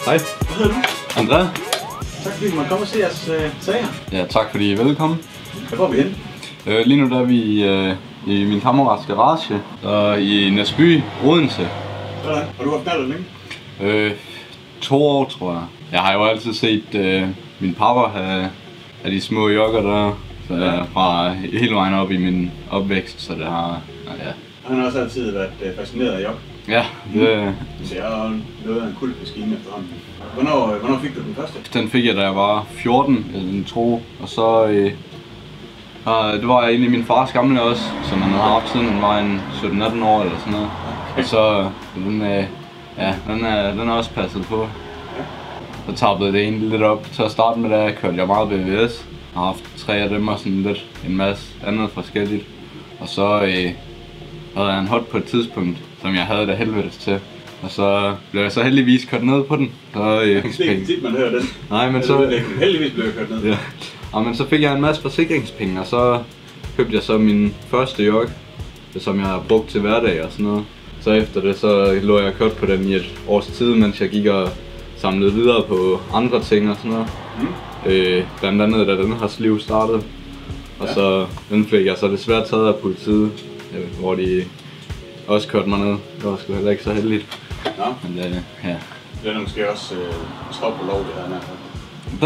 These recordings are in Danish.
Hej. Hvad hedder du? Andrea. Tak fordi du måtte komme og se jeres sager. Ja, tak fordi I er velkommen. Hvor er vi henne? Lige nu der er vi i min kammerats garage, og i Næsby, Odense. Sådan. Og du har knaldet længe? 2 år, tror jeg. Jeg har jo altid set min pappa have de små jogger der, så jeg er fra hele vejen op i min opvækst, så det har, ja. Han har også altid været fascineret af jog. Ja, det... Så jeg har noget af en kultmaskine efterhånden. Hvornår fik du den første? Den fik jeg, da jeg var 14, eller en tro, og så... det var egentlig min fars gamle også, som han havde haft siden han var en 17-18 år eller sådan noget. Okay. Og så den er også passet på. Så tappede det egentlig lidt op. Til at starte med, der kørte jeg meget BVS. Jeg har haft 3 af dem og sådan lidt en masse andet forskelligt. Og så havde jeg en hot på et tidspunkt, som jeg havde det helvedes til. Og så blev jeg så heldigvis kørt ned på den. Det er ikke tit, man hører den. Nej, men så... Heldigvis blev jeg kørt ned. Ja. Og men så fik jeg en masse forsikringspenge, og så købte jeg så min første jog, som jeg har brugt til hverdag og sådan noget. Så efter det, så lå jeg kørt på den i et års tid, mens jeg gik og samlede videre på andre ting og sådan noget. Blandt andet, da den her liv startede. Og så den fik jeg så desværre taget af politiet, hvor de også kørte mig ned. Det var sgu heller ikke så heldigt. Ja. Men ja. Det er måske også stop på lov, det her.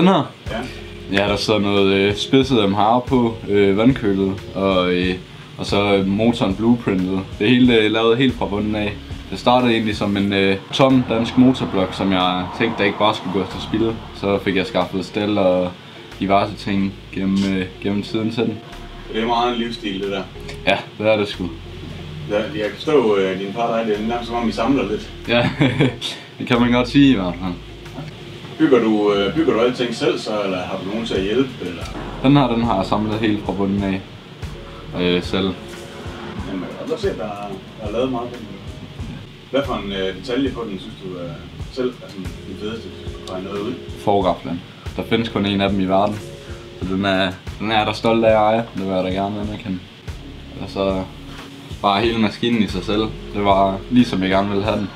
Den her? Ja. Ja, der sidder noget spidset MHR på, vandkølet, og så motoren blueprintet. Det hele er lavet helt fra bunden af. Det startede egentlig som en tom dansk motorblok, som jeg tænkte, der ikke bare skulle gå til spil. Så fik jeg skaffet stel og diverse ting gennem tiden til den. Det er meget en livsstil, det der. Ja, det er det sgu. Ja, jeg kan forstå, at dine par det er nærmest som om I samler lidt. Ja, det kan man godt sige i hvert fald. Bygger du alting selv så, eller har du nogen til at hjælpe? Eller? Den har jeg samlet helt fra bunden af selv. Jamen, jeg kan godt se, at der er lavet meget af den. Hvad for en detalje på den, synes du selv er sådan den fedeste, hvis du kan noget ud? Forgaflen. Der findes kun en af dem i verden. Så den er jeg da stolt af at eje. Det vil jeg da gerne anerkende. Og så bare hele maskinen i sig selv. Det var lige som jeg gerne ville have den.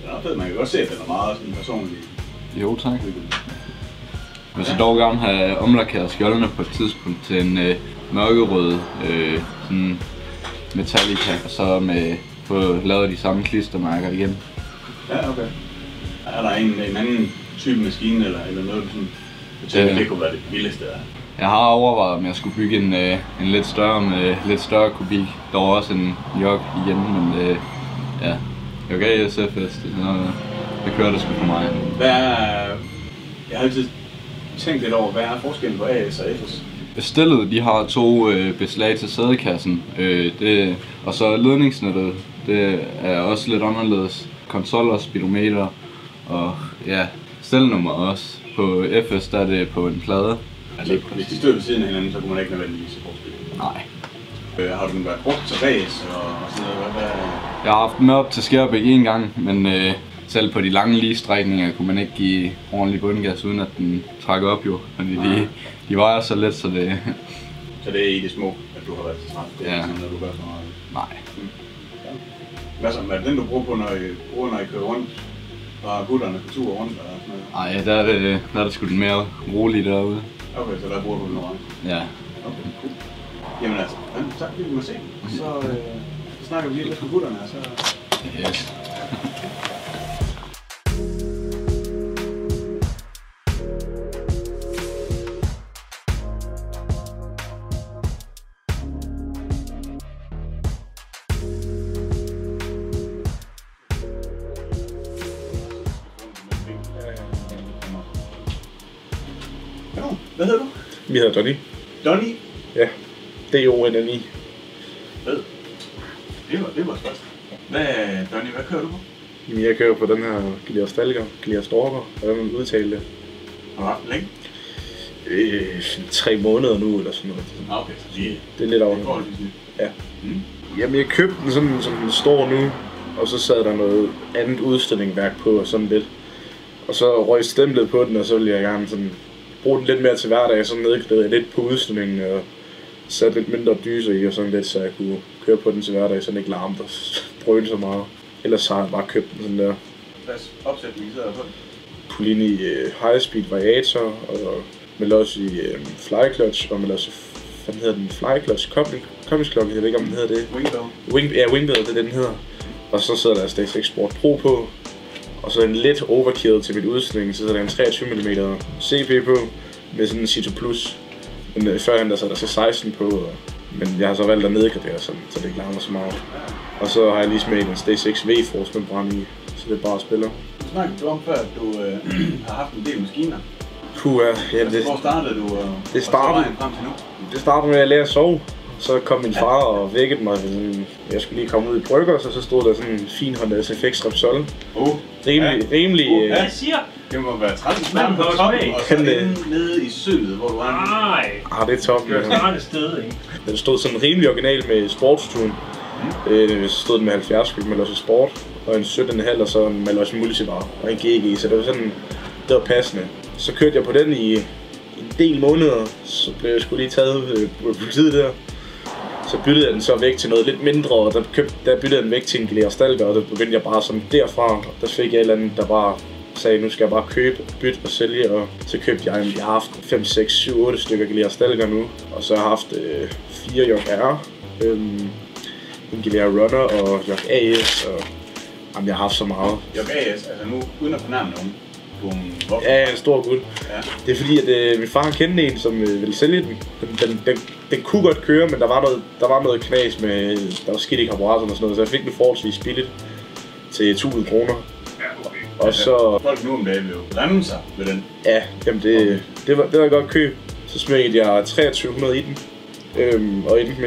Det er fedt, man kan godt se, at den er meget sådan personlig. Jo, tak. Jeg vil dog gerne have omlakeret skjoldene på et tidspunkt til en mørkerød sådan Metallica, og så få lavet de samme klistermærker igen. Ja, okay. Er der en anden type maskine eller noget, du sådan, tænker, det kunne være det vildeste af? Jeg har overvejet, om jeg skulle bygge en lidt større med lidt større kubik. Der var også en jog igen, men ja, jeg gav SFS, det kører det sgu for mig. Jeg har altid tænkt lidt over, hvad er forskellen på AS og FS? Stillet, de har 2 beslag til sædekassen, og så ledningsnettet, det er også lidt anderledes. Konsol og speedometer, og ja, stelnummer også. På FS, der er det på en plade. Altså, hvis de stod ved siden af hinanden, så kunne man ikke nødvendigvis se forskel? Nej. Har du været brugt til race og sådan noget? Jeg har haft dem med op til Skærbæk 1 gang, men selv på de lange lige strækninger kunne man ikke give ordentlig bundgas, uden at den trækker op jo. Fordi de vejer så let, så det... Så det er i det små, at du har været til træt? Det er sådan noget, du gør så meget? Nej. Hvad er det den, du bruger på, når I kører rundt? Bare gutterne på tur rundt eller sådan noget? Nej, der er det sgu den mere rolige derude. Okay, så der bruger du den over? Ja. Okay, cool. Jamen altså, tak fordi du må se. Så snakker vi lige lidt på gutterne, så... Yes. Hvad hedder du? Vi hedder Donny. Donny? Ja, D-O-N-N-I. Fed. Det var spørgsmål. Donny, hvad kører du på? Jamen, jeg kører på den her Glier Stalker, Glier Storker, hvordan man udtaler det. Har du haft den længe? 3 måneder nu, eller sådan noget. Okay, så det er lidt over. Ja. Jamen, jeg købte den sådan, som den står nu, og så sad der noget andet udstillingværk på, og sådan lidt. Og så røg stemplet på den, og så ville jeg gerne sådan bruge den lidt mere til hverdag, så nedklædede jeg lidt på udstillingen, og satte lidt mindre dyser i, og sådan lidt, så jeg kunne køre på den til hverdag, så den ikke larmte og brølte så meget. Ellers har jeg bare købt den sådan der. Hvad opsætning sidder der på? putte ind i high speed variator, og med også i fly clutch, og med også, hvad hedder den, fly clutch koblingsklokke, jeg ved ikke om den hedder det. Wingbell. Wingbell, det er den hedder. Og så sidder der STX Sport Pro på, og så en lidt overkill til mit udstilling, så sidder der en 23 mm CP på, med sådan en Cito Plus. Men førhen der så der C16 på, men jeg har så valgt at nedgradere sådan, så det ikke larmer så meget. Og så har jeg lige smidt en D6 V-Force membran i, så det er bare spiller. Du snakkede om før, at du har haft en del maskiner. Hvor startede du? Det startede med at lære at sove. Så kom min far og vækkede mig. Jeg skulle lige komme ud i brygger, så stod der sådan en fin Honda SFX Repsol. Rimelig. Jeg siger, det må være 30 smager på toppen, og så nede i sølet, hvor du er. Nej. Det er toppen. Det er et sted, ikke? Den stod sådan rimelig original med sportstune. Så stod den med 70 sk med Losse Sport, og en 17,5 og så med Losse Multivar og en GG, så det var sådan, det var passende. Så kørte jeg på den i en del måneder, så blev jeg sgu lige taget på politiet der. Så byttede jeg den så væk til noget lidt mindre, og der byttede jeg den væk til en Gilea Stalker, og der begyndte jeg bare sådan derfra. Der fik jeg et eller andet, der bare sagde, nu skal jeg bare købe, bytte og sælge, og så købte jeg har haft 5, 6, 7, 8 stykker Gilea Stalker nu, og så har jeg haft 4 York R, en Gilea Runner og York AS, og jamen, jeg har haft så meget. York AS, altså nu uden at fornærme nogen. Ja, en stor gut. Ja. Det er fordi, at min far kendte en, som ville sælge den. Den kunne godt køre, men der var noget knas med, der var skidt i karburatoren og sådan noget, så jeg fik den forholdsvis billigt til 1000 kroner. Ja, okay. Og så... Folk nu om dagen vil jo blande sig med den. Ja, jamen det var et godt køb. Så smækkede jeg 2300 i den, og endte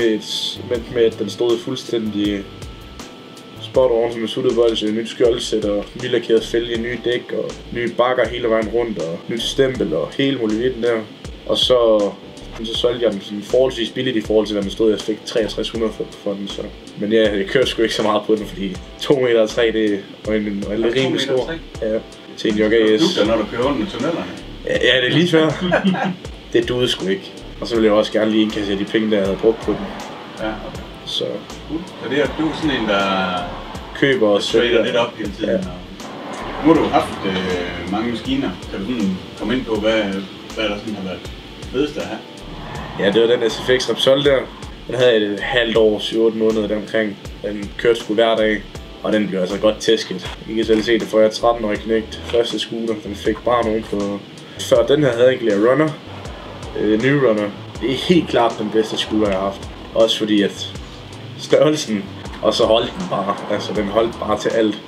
med, at den stod fuldstændig spot on som en suttet bolde, nyt skjoldsæt og nylakeret fælge, nye dæk og nye bakker hele vejen rundt og nyt stempel og hele muligheden der. Og så solgte jeg den sådan forholdsvis billigt i forhold til, hvad den stod. Jeg fik 6300 for den, så. Men ja, jeg kørte sgu ikke så meget på den, fordi 2,3 meter det var en rimelig stor. Ja, til en York AS. Det dugter, når du kører rundt med tunnelerne. Ja, det er lige før. Det duede sgu ikke. Og så ville jeg også gerne lige indkassere de penge, der jeg havde brugt på den. Ja, okay. Så det er du sådan en, der køber og sælger lidt op hele tiden. Ja. Nu har du haft mange maskiner. Kan du sådan komme ind på, hvad der sådan har været fedest at have? Ja, det var den SFX Repsol der. Den havde jeg et halvt år, 7-8 måneder deromkring. Den kørte sgu hver dag, og den blev altså godt tæsket. I kan selv se det, for jeg 13-årig knægt. Første scooter, den fik bare nogen på. Før den her havde jeg egentlig Runner. New Runner. Det er helt klart den bedste scooter, jeg har haft. Også fordi at størrelsen, og så holdt den bare. Altså den holdt bare til alt.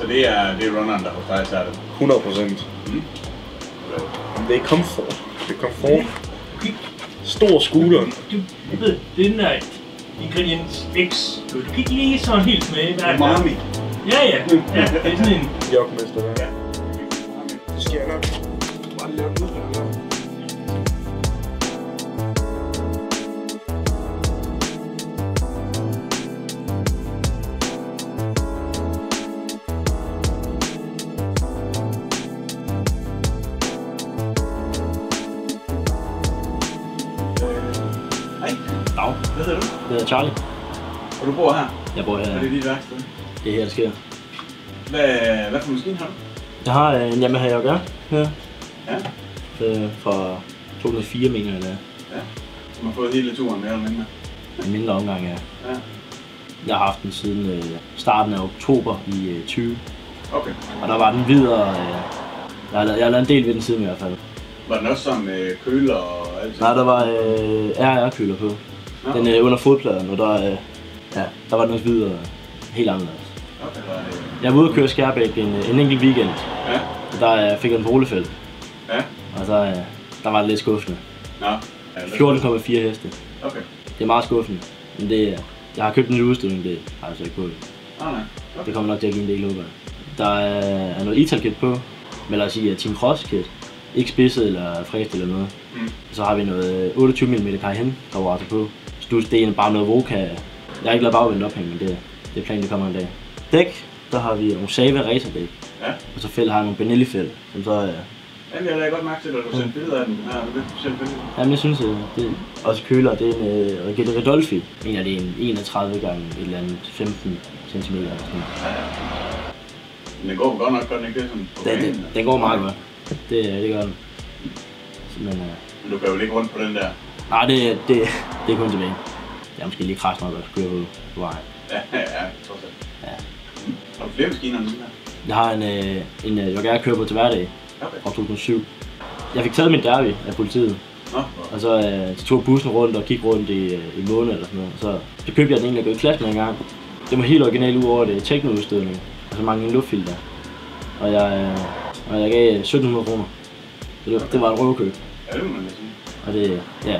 Så det er runneren, der hos dig tager det? 100%. Det er komfort. Det er komfort. Stor scooter. Du ved, det er den der ingrediens X. Du kan ikke lige sådan helt smage. Umami. Ja, det er sådan en... Jokmester der. Ja. Det skal jeg nok. Bare lave ud. Hvad hedder du? Jeg hedder Charlie. Og du bor her? Jeg bor her. Er det dit værksted? Det er her, det sker. Hvad for maskine har du? Jeg har en Yamaha York R her. Ja. Fra 2004, mener jeg det er. Ja. Som har fået hele turen mere eller mindre? En mindre omgang, ja. Ja. Jeg har haft den siden starten af oktober i 20. Okay. Og der var den videre. Jeg har lavet en del ved den siden i hvert fald. Var den også sådan med køler og alt? Nej, der var RR-køler på. Den er under fodpladen, og der var den også videre helt anderledes. Okay. Jeg var ude at køre Skærbæk en enkelt weekend. Ja. Og der fik jeg en polefelt. Ja. Og så der var det lidt skuffende. Nå. 14,4 heste. Okay. Det er meget skuffende. Men jeg har købt en udstilling, det har jeg så ikke på. Nej. Okay. Det kommer nok til at give en del håber. Der er noget Ital-kit på. Men lad os sige Team Cross-kit. Ikke spidset eller fræst eller noget. Så har vi noget 28 mm Cayenne karburator på. Så det er bare noget Voca. Jeg har ikke lavet bagvendt ophæng, men det er planen, det kommer en dag. Dæk, der har vi nogle Save racerdæk. Ja. Og så har jeg nogle Benelli-fæld, som så ja, jeg har godt mærke til, at du sendte billeder af den. Ja, du selv billeder. Jamen, jeg synes, det er også køler. Det er en Redolfi. Jeg mener, det er en 31 gange et eller andet 15 cm. Men den går godt nok godt, ikke det? Sådan på banen, Den går meget godt. Det gør den. Men du kan jo ligge rundt på den der. nej, det er kun tilbage. Det er måske lige krasst nok at køre på vejen. Ja, trods alt. Ja. Har du flere maskiner end den der? Jeg har en jeg gerne kører på til hverdag fra 2007. Jeg fik taget min derby af politiet. Og så tog bussen rundt og kiggede rundt i måned eller sådan noget. Så købte jeg den egentlig og gik i klasse med en gang. Det var helt originalt ud over det teknoudstødning. Og så mange luftfilter. Og jeg gav 1700 kroner. Det var et røvkøb. Ja, det må man sige. Og det er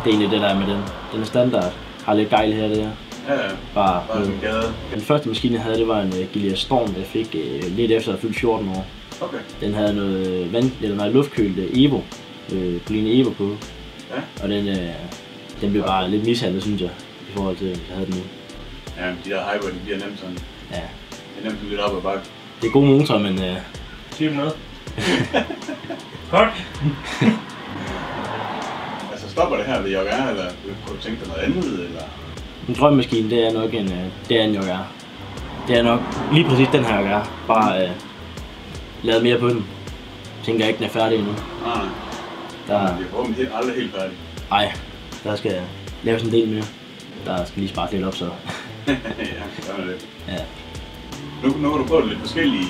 egentlig det der med den. Den er standard. Har lidt gejl her og der. Ja, Bare en gade. Den første maskine jeg havde, det var en Gilia Storm, jeg fik lidt efter at fyldt 14 år. Okay. Den havde noget luftkølt Evo, Poline Evo på. Ja. Og den blev bare lidt mishandlet, synes jeg, i forhold til, at jeg havde den nu. Ja, de der hyper, de bliver nemt sådan. Ja. Det er nemt sådan lidt op ad bakke. Det er god motor, men... Siger du noget? Godt. Altså stopper det her ved Jogger, eller kunne du tænke dig noget andet, eller? En drømmemaskine, det er nok en Jogger. Det er nok lige præcis den her Jogger. Bare lavet mere på den. Jeg tænker ikke, den er færdig endnu. Nej. Det er forhåbentlig aldrig helt færdig. Nej, der skal laves en del mere. Der skal lige spare lidt op, så... Ja, gør man det. Ja. Nu har du prøvet lidt forskellige.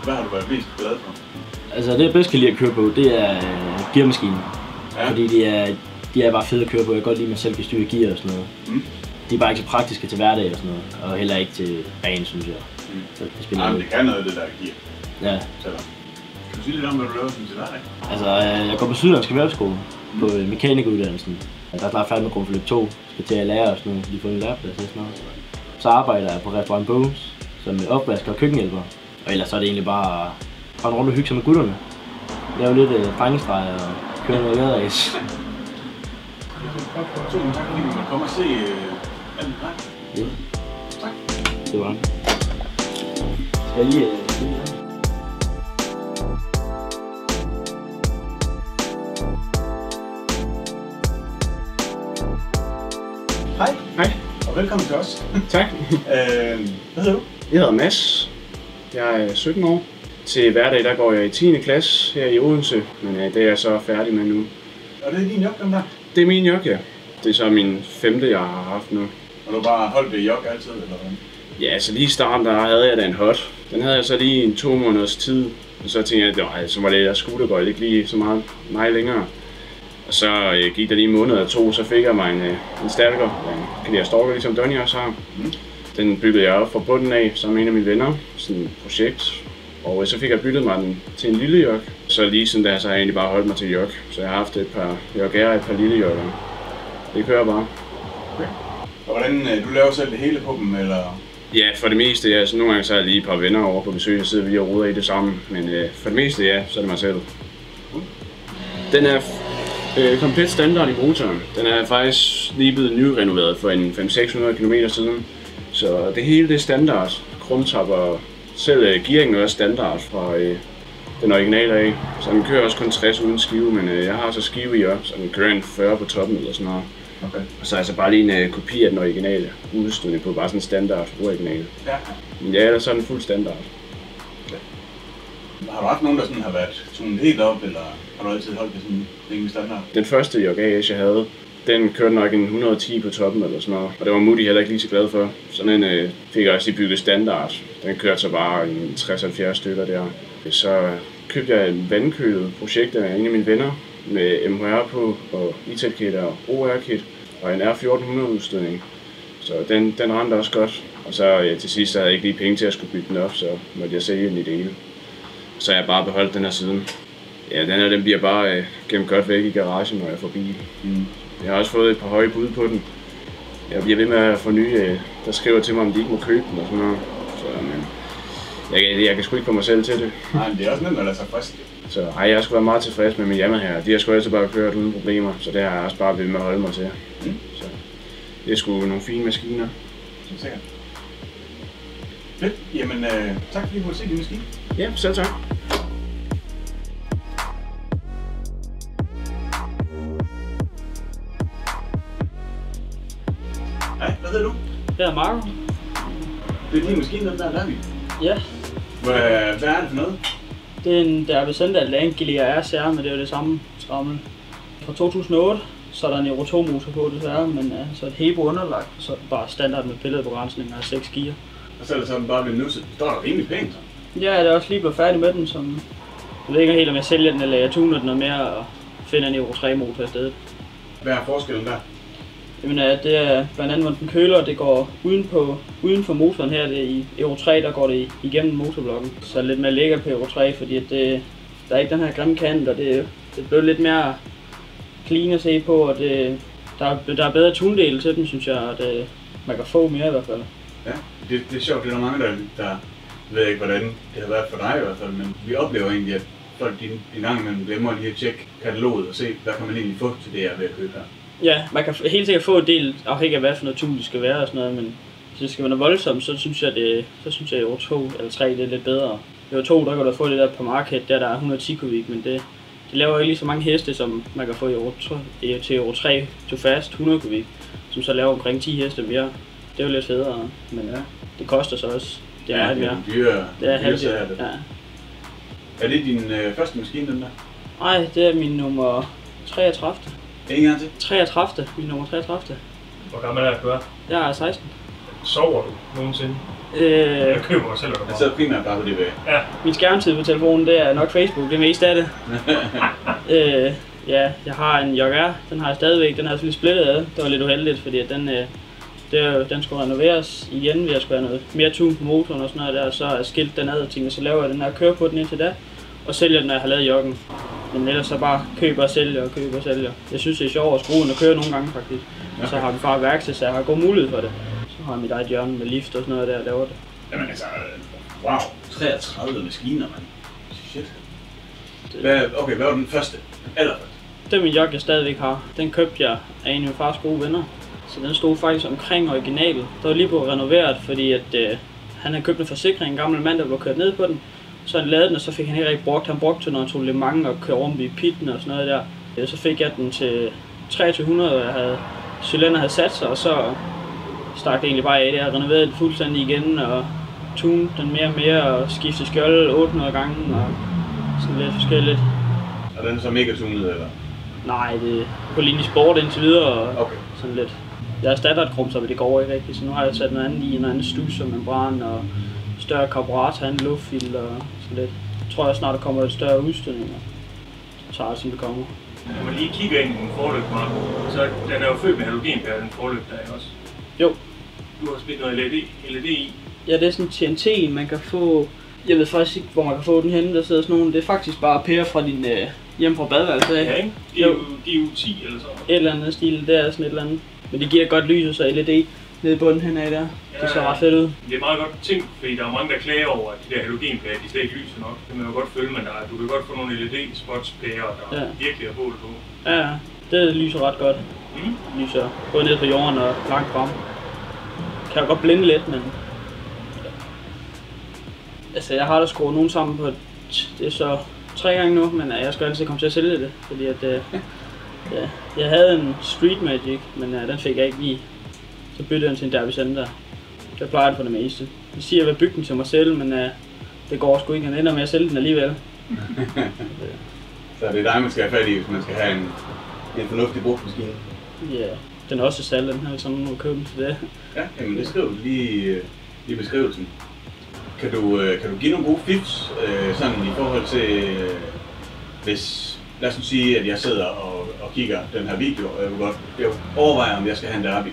Hvad har du været mest glad for? Altså det jeg bedst kan lide at køre på, det er gearmaskinen. Ja. Fordi de er bare fede at køre på. Jeg kan godt lide, at man selv kan styre gear og sådan noget. De er bare ikke så praktiske til hverdag og sådan noget. Og heller ikke til banen, synes jeg. Så det spiller men det kan noget, det der gear. Ja. Selvom. Kan du sige lidt om, hvad du laver sådan til hverdag? Altså jeg går på Sydlandsk Erhvervsskole på mekanikuddannelsen. Jeg er snart færdig med grundforløb 2. Skal til at lære og sådan noget. Lige få en læreplads og sådan noget. Så arbejder jeg på Restaurant Bones som opvasker og køkkenhjælper. Og ellers så er det egentlig bare en rundt og hygge sig med gutterne. Lave lidt drengestreger og køre noget gaderæs. Tusind tak fordi du måtte komme og se anden dreng. Ja. Tak. Det var det. Skal jeg lige... Hej. Hej. Og velkommen til os. Tak. Hvad hedder du? Jeg hedder Mads. Jeg er 17 år. Til hverdag der går jeg i 10. klasse her i Odense, men det er jeg så færdig med nu. Og det er din jog, den der? Det er min jog, ja. Det er så min 5. jeg har haft nu. Og du har bare holdt ved jog altid, eller hvad? Ja, så lige i starten der havde jeg da en hot. Den havde jeg så lige i 2 måneders tid. Og så tænkte jeg, så var det der scootergøjl ikke lige så meget længere. Og så gik der lige en måned eller 2, så fik jeg mig en stærker. En Gilia Storm, ligesom Donny også har. Den byggede jeg op fra bunden af sammen med en af mine venner. Sådan et projekt. Og så fik jeg byttet mig den til en lille jog. Så lige siden da, så har jeg egentlig bare holdt mig til jog. Så jeg har haft et par jogger og et par lille jogger. Det kører bare. Okay. Og hvordan, du laver selv det hele på dem, eller? Ja, for det meste, ja. Så nogle gange så er jeg lige et par venner over på besøg, og sidder vi og ruder i det sammen. Men for det meste, ja, så er det mig selv. Den er komplet standard i motoren. Den er faktisk lige blevet nyrenoveret for en 500-600 km siden. Så det hele det er standard. Krumtapper, selv gearingen er også standard fra den originale af. Så den kører også kun 60 uden skive, men jeg har så skive i også, så den kører en 40 på toppen eller sådan noget. Okay. Og så er altså bare lige en kopi af den originale udstødning på bare sådan en standard original. Ja. Men ja, ellers er den fuld standard. Okay. Har du haft nogen, der sådan har været tunet helt op, eller har du altid holdt det sådan rimelig standard? Den første Jog AS jeg havde, den kørte nok en 110 på toppen eller sådan noget. Og det var Moody heller ikke lige så glad for. Sådan en fik jeg også lige bygget standard. Den kørte så bare en 60-70 stykker der. Så købte jeg en vandkølet projekt af en af mine venner med MHR på, og ITEL-kit og OR-kit og en R1400 udstødning. Så den rendte også godt. Og så til sidst havde jeg ikke lige penge til at skulle bygge den op, så måtte jeg sælge den i det hele. Så jeg bare beholdt den her siden. Ja, den bliver bare gemt godt væk i garagen, når jeg får bil. Jeg har også fået et par høje bud på den. Jeg bliver ved med at få nye, der skriver til mig, om de ikke må købe den og sådan noget. Så, men jeg kan sgu ikke få mig selv til det. Nej, men det er også nemt at lade sig frisk. Så jeg har sgu været meget tilfreds med min Yamaha her. De har sgu altid bare kørt uden problemer, så det har jeg også bare ved med at holde mig til. Så det er sgu nogle fine maskiner. Så sikkert. Fedt. Jamen, tak fordi du måtte se din maskine. Ja, selv tak. Hej, hvad hedder du? Jeg hedder Marco. Det er din maskine, den der er vi. Ja. Hvad er det for noget? Det er en Derby Center Langlia RCR, men det er jo det samme trammel. Fra 2008, så er der en Euro 2 motor på desværre, men så et Hebo underlagt, så bare standard med billedbegrænsning og 6 gear. Og så er det sådan bare blevet nusset. Det står der rimelig pænt så. Ja, jeg er også lige blevet færdig med den, som jeg ved ikke helt om jeg sælger den, eller jeg tuner den noget mere og finder en Euro 3 motor i stedet. Hvad er forskellen der? Jamen det er blandt andet, hvor den køler, det går uden for motoren her, det er i Euro 3, der går det igennem motorblokken. Så er det lidt mere lækkert på Euro 3, fordi at der er ikke den her grimme kant, og det bliver lidt mere clean at se på, og der er bedre tundele til den, synes jeg, og man kan få mere i hvert fald. Ja, det er sjovt, det er der mange, der ved ikke, hvordan det har været for dig i hvert fald, men vi oplever egentlig, at folk en gang imellem glemmer lige at tjekke kataloget og se, hvad kan man egentlig få til det, jeg er ved at købe her. Ja, man kan helt sikkert få en del, afhængig af hvad for noget tun det skal være og sådan noget, men hvis det skal være voldsomt, så synes jeg, Euro 2 eller 3 det er lidt bedre. Euro 2, der kan du få det der på markedet, der er 110 kubik, men det laver ikke lige så mange heste, som man kan få til Euro 3 to fast 100 kubik, som så laver omkring 10 heste mere. Det er jo lidt federe, men ja, det koster så også. Det er meget mere. Det er halvt. Ja. Er det din første maskine, den der? Nej, det er min nummer 33. En gang til? 33. Min nummer 33. Hvor gammel er du? Jeg er 16. Sover du nogensinde? Jeg køber mig selv. Jeg sidder primært bare på det væg. Ja. Min skærmtid på telefonen, det er nok Facebook, det meste af det. Ja, jeg har en JR, den har jeg stadigvæk, den har jeg selvfølgelig splittet af. Det var lidt uheldigt, fordi den skulle renoveres igen, ved at skulle have noget mere tune på motoren og sådan noget der, og så er jeg skilt den ad og tænkte, så laver jeg den her, kører på den indtil da, og sælger den, når jeg har lavet joggen. Men ellers så bare køber og sælger. Jeg synes, det er sjovt at skrue den og køre nogle gange faktisk. Okay. Så har vi far værksted, så jeg har god mulighed for det. Så har jeg mit eget hjørne med lift og sådan noget der, jeg laver det. Jamen altså, wow, 33 maskiner, mand. Shit. Hvad var den første? Allerførste? Det er min jog, jeg stadigvæk har. Den købte jeg af en af min fars gode venner. Så den stod faktisk omkring originalen. Der var lige blevet renoveret, fordi at, han havde købt en forsikring, en gammel mand, der blev kørt ned på den. Så han lavede den, og så fik han ikke rigtig brugt. Han brugte til, når han tog Le Mans og kørte rundt i pitten og sådan noget der. Så fik jeg den til 2300, og cylinder havde sat sig, og så stak det egentlig bare af. Jeg havde renoveret den fuldstændig igen, og tunet den mere og mere, og skiftet skjold 800 gange, og sådan lidt forskelligt. Og den er så mega tunet, eller? Nej, det er på linje sport indtil videre, og okay. Sådan lidt. Jeg erstatter et krumser, men det går ikke rigtigt, så nu har jeg sat noget andet i, en anden stus og membran, og større karburator, en luftfilter og sådan lidt. Jeg tror snart, der kommer et større udstødning, og så tager det, som det kommer. Når man lige kigger ind i en forløb, så den er jo født med halogenpære, den forløb der, ikke også? Jo. Du har spillet noget LED i? Ja, det er sådan en TNT, man kan få. Jeg ved faktisk ikke, hvor man kan få den henne, der sidder sådan nogen. Det er faktisk bare pære fra din hjem fra badeværelset. Ja, ikke? Det er jo 10 eller så. Et eller andet stil, det er sådan et eller andet. Men det giver godt lys, og så LED nede i bunden henad der. Ja, det ser ret fedt ud. Det er meget godt tænkt, fordi der er mange, der klager over, at de der halogenpærer, de slet ikke lyser nok. Det kan man jo godt følge, men du kan godt få nogle LED-spotspærer, der virkelig er bål på. Ja, det lyser ret godt. Det lyser både ned på jorden og langt frem. Kan jo godt blinde lidt, men... Altså, jeg har da skruet nogen sammen på, det er så 3 gange nu, men jeg skal altid komme til at sælge det, fordi at... Jeg havde en Street Magic, men den fik jeg ikke lige. Så byttede jeg den til en Derby Center. Det plejer det for det meste. Jeg siger, at jeg vil bygge den til mig selv, men det går sgu ikke. Han ender med at sælge den alligevel. Så det er dig, man skal have fat i, hvis man skal have en fornuftig brugsmaskine? Ja, den er også salg, den her, sådan nogen købe den til det. Ja, jamen det skriver du lige i beskrivelsen. Kan du give nogle gode fifs, sådan i forhold til, hvis, lad os nu sige, at jeg sidder og kigger den her video, og jeg overvejer, om jeg skal have en Derby.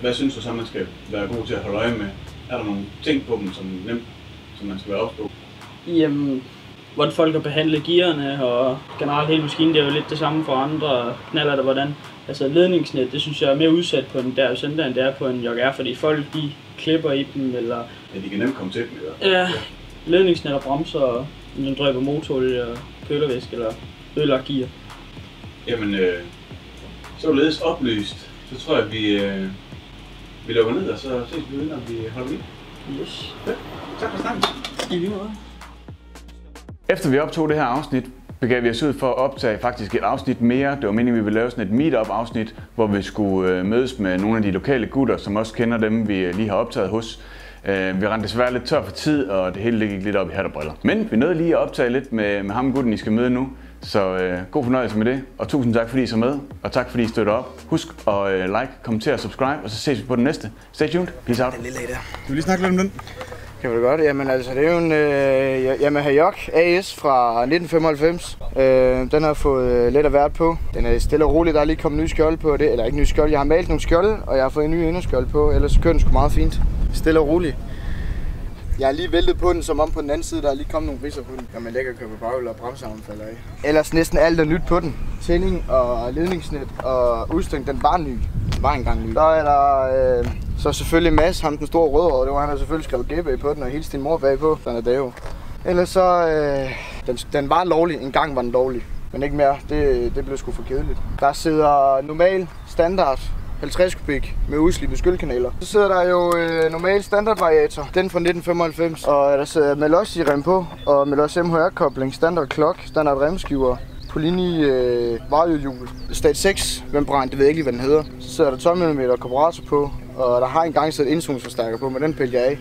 Hvad synes du så, man skal være god til at holde øje med? Er der nogle ting på dem, som man skal være ops på? Jamen, hvordan folk har behandlet gearerne, og generelt hele maskinen, det er jo lidt det samme for andre knaller der, hvordan. Altså ledningsnet, det synes jeg er mere udsat på en Derby Center, end det er på en JR, fordi folk de klipper i dem, eller... Ja, de kan nemt komme til dem, eller? Ja, ledningsnet og bremser, og den drypper motorolie og kølervæske, eller ødelagt gear. Jamen, således oplyst, så tror jeg, vi lukker ned, og så ses vi ud, når vi holder ud. Yes. Ja, tak for snakken. I lige måde. Efter vi optog det her afsnit, begav vi os ud for at optage faktisk et afsnit mere. Det var meningen, at vi ville lave sådan et meet-up afsnit, hvor vi skulle mødes med nogle af de lokale gutter, som også kender dem, vi lige har optaget hos. Vi rendte desværre lidt tør for tid, og det hele gik lidt op i hat og briller. Men vi nåede lige at optage lidt med ham gutten, I skal møde nu. Så god fornøjelse med det, og tusind tak fordi I så med, og tak fordi I støtter op. Husk at like, kommentere og subscribe, og så ses vi på den næste. Stay tuned, peace out. Den lille der. Du vil lige snakke lidt om den? Kan vi da godt. Jamen altså, det er jo en Yamaha Yok AS fra 1995. Den har fået lidt af hvert på. Den er stille og rolig, der er lige kommet nye skjolde på det. Eller ikke nye skjolde, jeg har malet nogle skjolde, og jeg har fået en ny inderskjold på. Ellers så kører den sgu meget fint. Stille og rolig. Jeg har lige væltet på den, som om på den anden side, der er lige kommet nogle ridser på den. Man lægger købe baghjul og bremsearmen falder af. Ellers næsten alt er nyt på den. Tænding og ledningsnet og udstødning, den var ny. Den var engang ny. Så er der så selvfølgelig Mads, ham den store rødhårede. Det var han, der selvfølgelig skrevet GB på den og hele sin mor bagpå. Sådan er det jo. Ellers så, den var lovlig. En gang var den lovlig. Men ikke mere. Det blev sgu for kedeligt. Der sidder normal, standard 50 kubik med udslibede skyldkanaler. Så sidder der jo normal standardvariator, den fra 1995, og der sidder Malossi rem på, og Malossi MHR-kobling, standard klok, standard remskiver, Polini varehjul, Stage 6 membran, det ved jeg ikke lige, hvad den hedder. Så sidder der 12 mm karburator på, og der har engang siddet indsugningsforstærker på, men den pælte jeg af,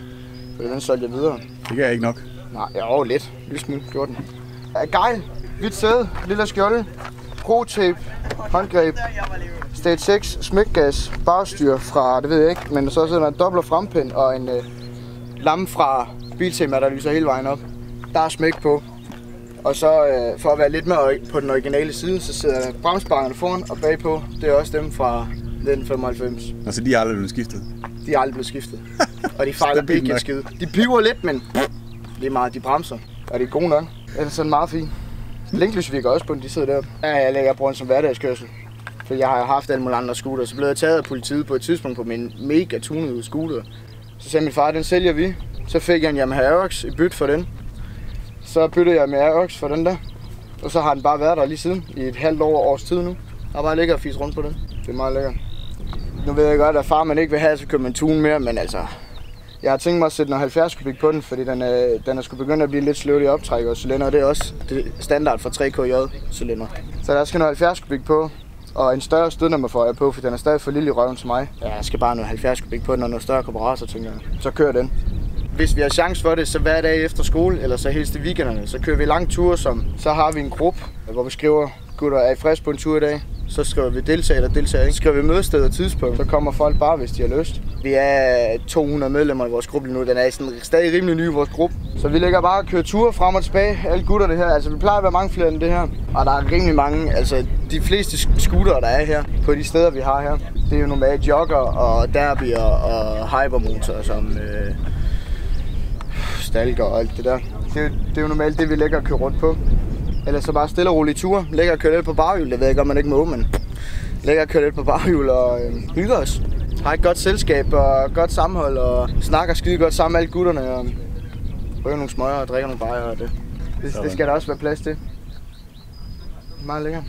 for den solgte jeg videre. Det gør ikke nok. Nej, jo lidt. Lille smule gjorde den. Gejl, hvidt sæde, lille skjolde, pro-tape, håndgreb, Stage 6, smækgas, bagstyr fra, det ved jeg ikke, men så sidder der en dobbelt frempind og en lampe fra Biltema, der lyser hele vejen op. Der er smæk på. Og så for at være lidt mere på den originale side, så sidder der bremsbakkerne foran og bagpå. Det er også dem fra 1995. Altså de er aldrig blevet skiftet? De er aldrig blevet skiftet. Og de fejler ikke et skid. De piver lidt, men det er meget, de bremser. Og det er gode nok. Ellers sådan meget fint. Blinklys virker også på den, de sidder deroppe. Ja, jeg lægger brugt som hverdagskørsel. For jeg har haft alle mulige andre scooter. Så blev jeg taget af politiet på et tidspunkt på min mega tunede scooter. Så sagde min far, den sælger vi. Så fik jeg en Yamaha Aerox i bytte for den. Så byttede jeg med Aerox for den der. Og så har den bare været der lige siden. I et halvt års tid nu. Jeg bare ligger og fis rundt på den. Det er meget lækkert. Nu ved jeg godt, at far man ikke vil have, så køber man tune mere. Men altså, jeg har tænkt mig at sætte noget 70 kubik på den. Fordi den er sgu begyndt at blive lidt sløvet i optræk. Og cylinder, det er også det standard for 3KJ cylinder. Så der skal noget 70 kubik på. Og en større stødnummer får jeg på, for den er stadig for lille i røven til mig. Ja, jeg skal bare noget 70 kubik på den og noget større karburator, tænker jeg. Så kører den. Hvis vi har chance for det, så hver dag efter skole, eller så helst i weekenderne, så kører vi lange ture som. Så har vi en gruppe, hvor vi skriver, gutter, er I friske på en tur i dag? Så skriver vi deltager eller deltager ikke. Så skriver vi mødested og tidspunkt, så kommer folk bare, hvis de har lyst. Vi er 200 medlemmer i vores gruppe nu, den er sådan stadig rimelig ny i vores gruppe. Så vi ligger bare og kører ture frem og tilbage, alle gutter det her. Altså vi plejer at være mange flere end det her. Og der er rimelig mange, altså de fleste scootere der er her, på de steder vi har her. Det er jo normalt jogger og derbyer og hypermotorer som stalker og alt det der. Det er jo normalt det vi lægger og kører rundt på. Eller så bare stille og rolige ture. Lægger og kører lidt på baghjul, det ved jeg godt man ikke må, men lægger og kører lidt på baghjul og hygger os. Har et godt selskab og godt sammenhold og snakker skide godt sammen med alle gutterne og ryger nogle smøger og drikker nogle bajer og det skal der også være plads til. Meget lækkert.